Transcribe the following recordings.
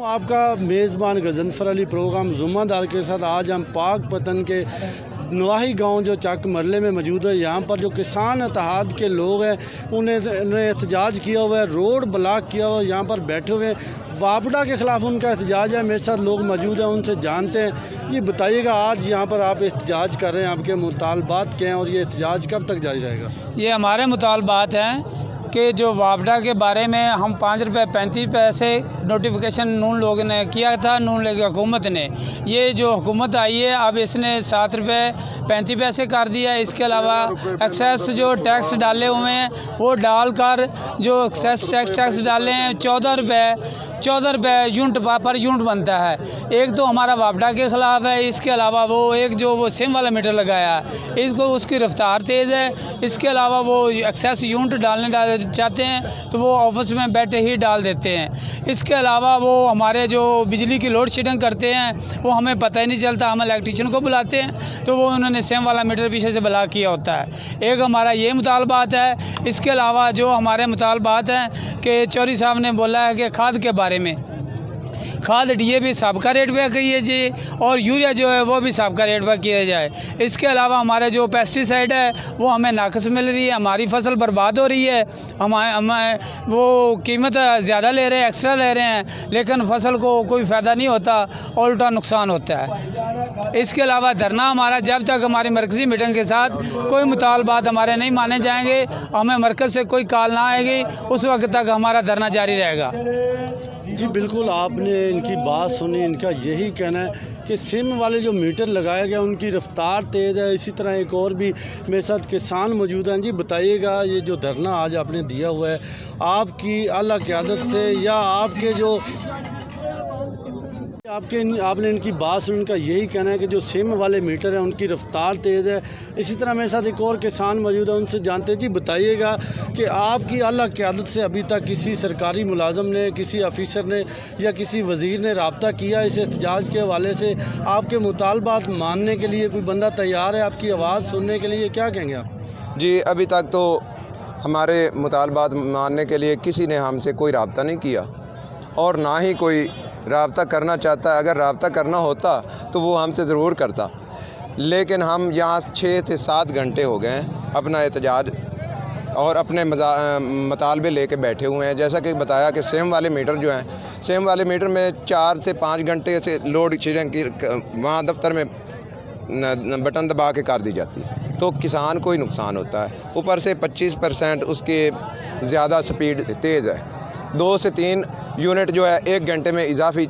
आपका मेज़बान गज़नफ़र अली प्रोग्राम जुम्मादार के साथ आज हम पाक पतन के नवाही गांव जो चक मरले में मौजूद है। यहाँ पर जो किसान इत्तेहाद के लोग हैं उन्हें एहतजाज किया हुआ है, रोड ब्लॉक किया हुआ है, यहाँ पर बैठे हुए हैं। वापडा के ख़िलाफ़ उनका एहतजाज है। मेरे साथ लोग मौजूद हैं, उनसे जानते हैं। ये बताइएगा, आज यहाँ पर आप एहतजाज कर रहे हैं, आपके मुतालबात क्या हैं और ये एहतजाज कब तक जारी रहेगा? ये हमारे मुतालबात हैं कि जो वापडा के बारे में हम 5 रुपये 35 पैसे नोटिफिकेशन नून लोगों ने किया था, नून लीग हुकूमत ने। ये जो हुकूमत आई है अब इसने 7 रुपये 35 पैसे कर दिया। इसके अलावा एक्सेस जो टैक्स डाले हुए हैं वो डालकर जो एक्सेस टैक्स डाले हैं 14 रुपये यूनिट पर यूनिट बनता है। एक तो हमारा वापडा के ख़िलाफ़ है। इसके अलावा वो सिम वाला मीटर लगाया है, इसको उसकी रफ्तार तेज़ है। इसके अलावा वो एक्सेस यूनिट डालने चाहते हैं तो वो ऑफिस में बैठे ही डाल देते हैं। इसके अलावा वो हमारे जो बिजली की लोड शेडिंग करते हैं वो हमें पता ही नहीं चलता। हम इलेक्ट्रीशियन को बुलाते हैं तो वो उन्होंने सेम वाला मीटर पीछे से ब्लॉक किया होता है। एक हमारा ये मुतालबात है। इसके अलावा जो हमारे मुतालबात हैं कि चौधरी साहब ने बोला है कि खाद के बारे में, खाद DAP सबका रेट पे किए जी और यूरिया जो है वो भी सबका रेट पे किया जाए। इसके अलावा हमारे जो पेस्टिसाइड है वो हमें नाकस मिल रही है, हमारी फसल बर्बाद हो रही है। हमें वो कीमत ज़्यादा ले रहे हैं, एक्स्ट्रा ले रहे हैं, लेकिन फसल को कोई फ़ायदा नहीं होता और उल्टा नुकसान होता है। इसके अलावा धरना हमारा जब तक हमारी मरकज़ी मीटिंग के साथ कोई मुतालबात हमारे नहीं माने जाएंगे, हमें मरकज़ से कोई कॉल ना आएगी, उस वक्त तक हमारा धरना जारी रहेगा। जी बिल्कुल, आपने इनकी बात सुनी। इनका यही कहना है कि सिम वाले जो मीटर लगाया गया उनकी रफ्तार तेज़ है। इसी तरह एक और भी मेरे साथ किसान मौजूद हैं। जी बताइएगा, ये जो धरना आज आपने दिया हुआ है आपकी आला क़यादत से या आपके जो आपने इनकी बात सुनी, उनका यही कहना है कि जो सिम वाले मीटर हैं उनकी रफ्तार तेज़ है। इसी तरह मेरे साथ एक और किसान मौजूद है, उनसे जानते हैं। जी बताइएगा कि आपकी आला क़यादत से अभी तक किसी सरकारी मुलाजम ने, किसी ऑफिसर ने या किसी वज़ीर ने रब्ता किया इस एहतजाज के हवाले से? आपके मुतालबात मानने के लिए कोई बंदा तैयार है आपकी आवाज़ सुनने के लिए? क्या कहेंगे आप? जी अभी तक तो हमारे मुतालबात मानने के लिए किसी ने हमसे कोई रब्ता नहीं किया और ना ही कोई रब्ता करना चाहता है। अगर रब्ता करना होता तो वो हमसे ज़रूर करता, लेकिन हम यहाँ 6 से 7 घंटे हो गए हैं अपना एहतजाज और अपने मतालबे लेके बैठे हुए हैं। जैसा कि बताया कि सेम वाले मीटर जो हैं, सेम वाले मीटर में 4 से 5 घंटे से लोड शेडिंग की वहाँ दफ्तर में बटन दबा के कर दी जाती है, तो किसान को ही नुकसान होता है। ऊपर से 25% उसके ज़्यादा स्पीड तेज़ है। 2 से 3 यूनिट जो है 1 घंटे में इजाफी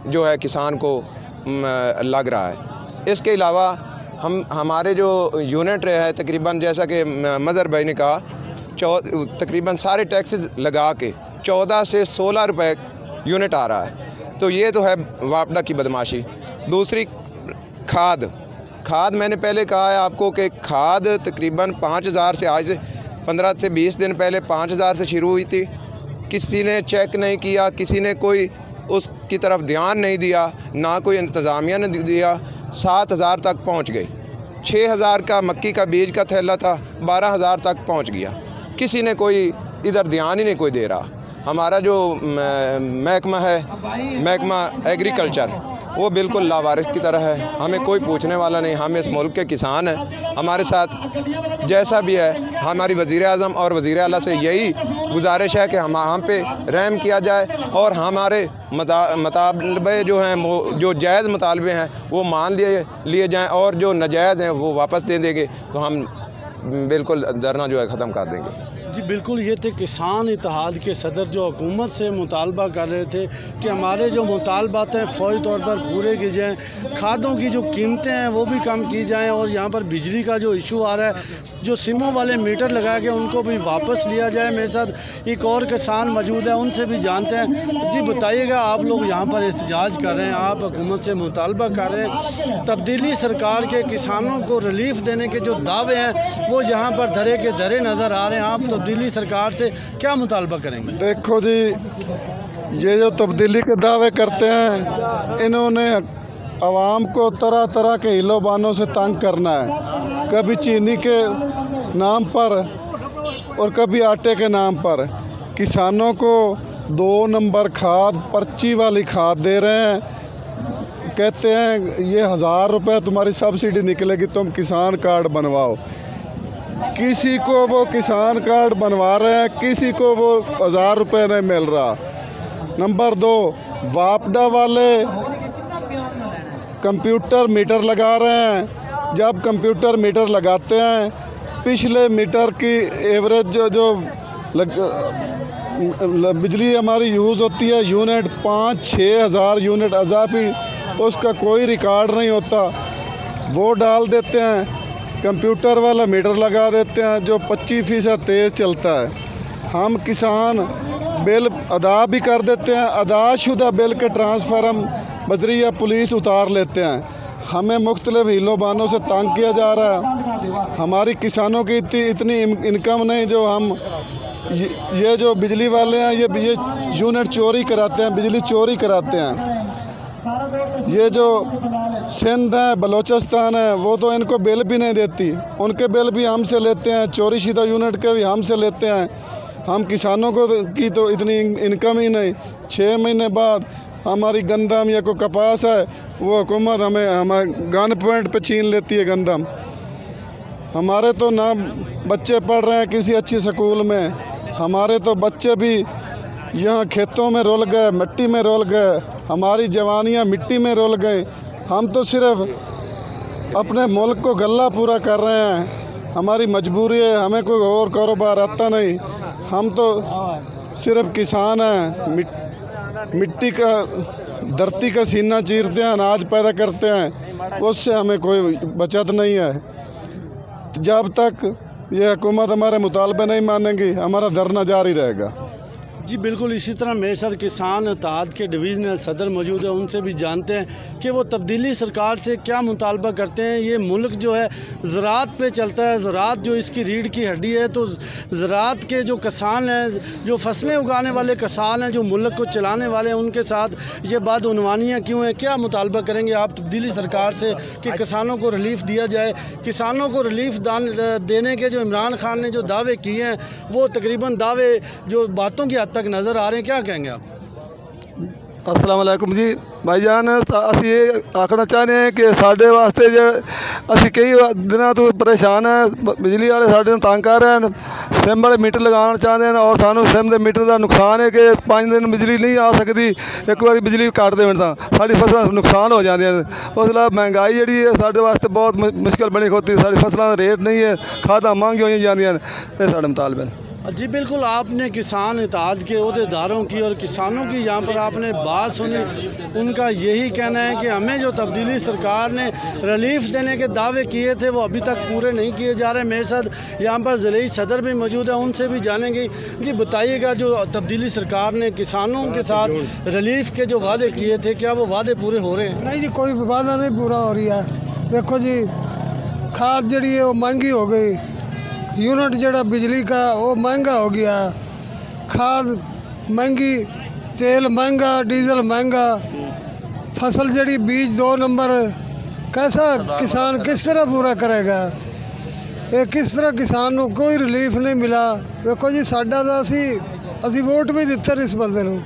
जो है किसान को लग रहा है। इसके अलावा हमारे जो यूनिट है तकरीबन, जैसा कि मज़हर भाई ने कहा, तकरीबन सारे टैक्सेस लगा के 14 से 16 रुपए यूनिट आ रहा है। तो ये तो है वापडा की बदमाशी। दूसरी खाद मैंने पहले कहा है आपको कि खाद तकरीबन 5000 से, आज से 15 से 20 दिन पहले 5000 से शुरू हुई थी। किसी ने चेक नहीं किया, किसी ने कोई उसकी तरफ ध्यान नहीं दिया, ना कोई इंतज़ामिया ने दिया। 7000 तक पहुंच गई। 6000 का मक्की का बीज का थैला था, 12000 तक पहुंच गया। किसी ने कोई इधर ध्यान ही नहीं कोई दे रहा। हमारा जो महकमा है, महकमा एग्रीकल्चर, वो बिल्कुल लावारिस की तरह है। हमें कोई पूछने वाला नहीं। हम इस मुल्क के किसान हैं। हमारे साथ जैसा भी है, हमारी वज़ीर आज़म और वज़ीर आला से यही गुजारिश है कि हम पे रहम किया जाए और हमारे मुतालबे जो हैं, जो जायज़ मुतालबे हैं वो मान लिए जाएँ और जो नाजायज़ हैं वो वापस दे देंगे तो हम बिल्कुल धरना जो है ख़त्म कर देंगे। जी बिल्कुल, ये थे किसान इत्तेहाद के सदर जो हुकूमत से मुतालबा कर रहे थे कि हमारे जो मुतालबात हैं फ़ौरी तौर पर पूरे किए जाएँ, खादों की जो कीमतें हैं वो भी कम की जाएँ और यहाँ पर बिजली का जो इशू आ रहा है, जो सिमों वाले मीटर लगाए गए उनको भी वापस लिया जाए। मेरे साथ एक और किसान मौजूद है, उनसे भी जानते हैं। जी बताइएगा, आप लोग यहाँ पर एहतजाज कर रहे हैं, आप हुकूमत से मुतालबा कर रहे हैं, तब्दीली सरकार के किसानों को रिलीफ देने के जो दावे हैं वो यहाँ पर धरे के धरे नज़र आ रहे हैं। आप तब्दीली सरकार से क्या मुतालबा करेंगे? देखो जी, ये जो तब्दीली के दावे करते हैं, इन्होंने आवाम को तरह तरह के हिलो बानों से तंग करना है। कभी चीनी के नाम पर और कभी आटे के नाम पर किसानों को 2 नंबर खाद पर्ची वाली खाद दे रहे हैं। कहते हैं ये 1000 रुपये तुम्हारी सब्सिडी निकलेगी, तुम किसान कार्ड बनवाओ। किसी को वो किसान कार्ड बनवा रहे हैं, किसी को वो 1000 रुपये नहीं मिल रहा। नंबर 2, वापडा वाले कंप्यूटर मीटर लगा रहे हैं। जब कंप्यूटर मीटर लगाते हैं, पिछले मीटर की एवरेज जो बिजली हमारी यूज़ होती है यूनिट 5-6 हज़ार यूनिट अज़ाफ़ी, उसका कोई रिकॉर्ड नहीं होता। वो डाल देते हैं, कंप्यूटर वाला मीटर लगा देते हैं जो 25% तेज़ चलता है। हम किसान बिल अदा भी कर देते हैं, अदाशुदा बिल के ट्रांसफ़र हम बजरिया पुलिस उतार लेते हैं। हमें मुख्तलिफ हीलों बहानों से तंग किया जा रहा है। हमारी किसानों की इतनी इनकम नहीं जो हम ये जो बिजली वाले हैं ये यूनिट चोरी कराते हैं, बिजली चोरी कराते हैं। ये जो सिंध है, बलूचिस्तान है, वो तो इनको बिल भी नहीं देती, उनके बिल भी हमसे लेते हैं, चोरी शुदा यूनिट के भी हमसे लेते हैं। हम किसानों को की तो इतनी इनकम ही नहीं। 6 महीने बाद हमारी गंदम या कोई कपास है वो हुकूमत हमें गन पॉइंट पे छीन लेती है गंदम। हमारे तो ना बच्चे पढ़ रहे हैं किसी अच्छी स्कूल में, हमारे तो बच्चे भी यहाँ खेतों में रुल गए, मिट्टी में रुल गए, हमारी जवानियाँ मिट्टी में रुल गई। हम तो सिर्फ अपने मुल्क को गल्ला पूरा कर रहे हैं, हमारी मजबूरी है, हमें कोई और कारोबार आता नहीं। हम तो सिर्फ किसान हैं, मिट्टी का धरती का सीना चीरते हैं, अनाज पैदा करते हैं, उससे हमें कोई बचत नहीं है। जब तक ये हुकूमत हमारे मुतालबे नहीं मानेंगी, हमारा धरना जारी रहेगा। जी बिल्कुल, इसी तरह मेरे साथ किसान इत्तेहाद के डिवीज़नल सदर मौजूद है, उनसे भी जानते हैं कि वो तब्दीली सरकार से क्या मुतालबा करते हैं। ये मुल्क जो है ज़राअत पे चलता है, ज़राअत जो इसकी रीढ़ की हड्डी है, तो ज़राअत के जो किसान हैं, जो फसलें उगाने वाले किसान हैं, जो मुल्क को चलाने वाले हैं, उनके साथ ये बदउनवानियाँ क्यों हैं? क्या मुतालबा करेंगे आप तब्दीली सरकार से कि किसानों को रिलीफ़ दिया जाए? किसानों को रिलीफ़ देने के जो इमरान खान ने जो दावे किए हैं, वो तकरीबन दावे जो बातों की तक नज़र आ रहे हैं, क्या कहेंगे आप? अस्सलाम वालेकुम जी भाईजान, ਅਸੀਂ ਇਹ ਆਖਣਾ ਚਾਹੁੰਦੇ ਹਾਂ ਕਿ ਸਾਡੇ ਵਾਸਤੇ ਅਸੀਂ ਕਈ ਦਿਨਾਂ ਤੋਂ ਪਰੇਸ਼ਾਨ ਹੈ। ਬਿਜਲੀ ਵਾਲੇ ਸਾਡੇ ਨੂੰ ਤੰਗ ਕਰ ਰਹੇ ਹਨ, ਸਿਮ ਵਾਲੇ ਮੀਟਰ ਲਗਾਉਣਾ ਚਾਹੁੰਦੇ ਹਨ ਔਰ ਸਾਨੂੰ ਸਿਮ ਦੇ ਮੀਟਰ ਦਾ ਨੁਕਸਾਨ ਹੈ ਕਿ 5 ਦਿਨ ਬਿਜਲੀ ਨਹੀਂ ਆ ਸਕਦੀ। ਇੱਕ ਵਾਰੀ ਬਿਜਲੀ ਕੱਟ ਦੇਣ ਤਾਂ ਸਾਡੀ ਫਸਲਾਂ ਨੁਕਸਾਨ ਹੋ ਜਾਂਦੀਆਂ ਨੇ। ਉਸ ਲਈ ਮਹਿੰਗਾਈ ਜਿਹੜੀ ਹੈ ਸਾਡੇ ਵਾਸਤੇ ਬਹੁਤ ਮੁਸ਼ਕਿਲ ਬਣੀ ਖੋਤੀ। ਸਾਡੀ ਫਸਲਾਂ ਦਾ ਰੇਟ ਨਹੀਂ ਹੈ, ਖਾਦਾਂ ਮਹਿੰਗੀਆਂ ਹੋਈਆਂ ਜਾਂਦੀਆਂ ਨੇ, ਇਹ ਸਾਡੇ ਮੁਤਾਲਬੇ ਨੇ। जी बिल्कुल, आपने किसान इत्तेहाद के अहदेदारों की और किसानों की यहाँ पर आपने बात सुनी। उनका यही कहना है कि हमें जो तब्दीली सरकार ने रिलीफ देने के दावे किए थे वो अभी तक पूरे नहीं किए जा रहे। मेरे साथ यहाँ पर ज़िले सदर भी मौजूद है, उनसे भी जानेंगे। जी बताइएगा, जो तब्दीली सरकार ने किसानों के साथ रिलीफ के जो वादे किए थे, क्या वो वादे पूरे हो रहे हैं? नहीं जी, कोई वादा नहीं पूरा हो रही है। देखो जी, खाद जड़ी है वो महंगी हो गई, यूनिट जड़ा बिजली का वो महंगा हो गया, खाद महंगी, तेल महंगा, डीजल महंगा, फसल जड़ी बीज 2 नंबर, कैसा किसान किस तरह पूरा करेगा? ये किस तरह किसान को कोई रिलीफ नहीं मिला। देखो जी, साडा तो असी वोट भी दिते इस बंदे नूं,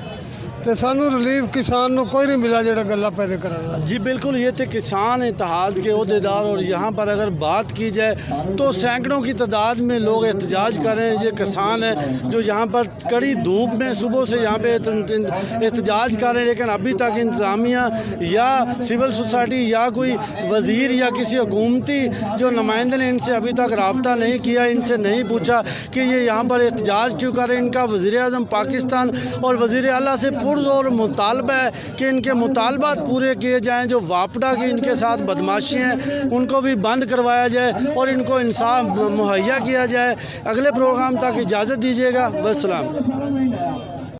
तो सानू रिलीफ किसान को कोई नहीं मिला जो गल्ला पैदा करना। जी बिल्कुल, ये थे किसान इत्तेहाद के अहदेदार। और यहाँ पर अगर बात की जाए तो सैकड़ों की तादाद में लोग एहतजाज कर रहे हैं। ये किसान हैं जो यहाँ पर कड़ी धूप में सुबह से यहाँ पे एहतजाज कर रहे हैं, लेकिन अभी तक इंतज़ामिया या सिविल सोसाइटी या कोई वज़ीर या किसी हुकूमती जो नुमाइंदे ने इनसे अभी तक रब्ता नहीं किया, इनसे नहीं पूछा कि ये यहाँ पर एहतजाज क्यों कर रहे हैं। इनका वज़ीर-ए-आज़म पाकिस्तान और वज़ीर आला से और मुतालबा है कि इनके मुतालबात पूरे किए जाएं। जो वापडा की इनके साथ बदमाशी हैं उनको भी बंद करवाया जाए और इनको इंसाफ मुहैया किया जाए। अगले प्रोग्राम तक इजाज़त दीजिएगा। वस्सलाम।